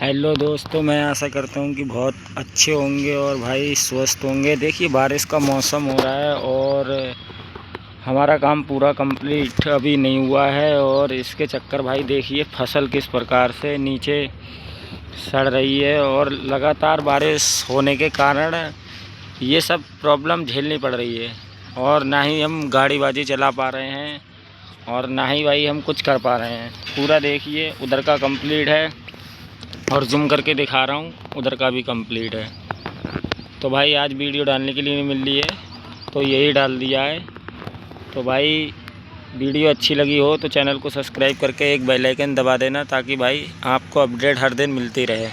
Hello दोस्तों, मैं आशा करता हूँ कि बहुत अच्छे होंगे और भाई स्वस्थ होंगे। देखिए बारिश का मौसम हो रहा है और हमारा काम पूरा कंप्लीट अभी नहीं हुआ है और इसके चक्कर भाई देखिए फसल किस प्रकार से नीचे सड़ रही है और लगातार बारिश होने के कारण ये सब प्रॉब्लम झेलनी पड़ रही है और ना ही हम गाड़ी बाजी चला पा रहे हैं और ना ही भाई हम कुछ कर पा रहे हैं। पूरा देखिए उधर का कंप्लीट है और जूम करके दिखा रहा हूँ, उधर का भी कंप्लीट है। तो भाई आज वीडियो डालने के लिए नहीं मिल रही है तो यही डाल दिया है। तो भाई वीडियो अच्छी लगी हो तो चैनल को सब्सक्राइब करके एक बेल आइकन दबा देना ताकि भाई आपको अपडेट हर दिन मिलती रहे।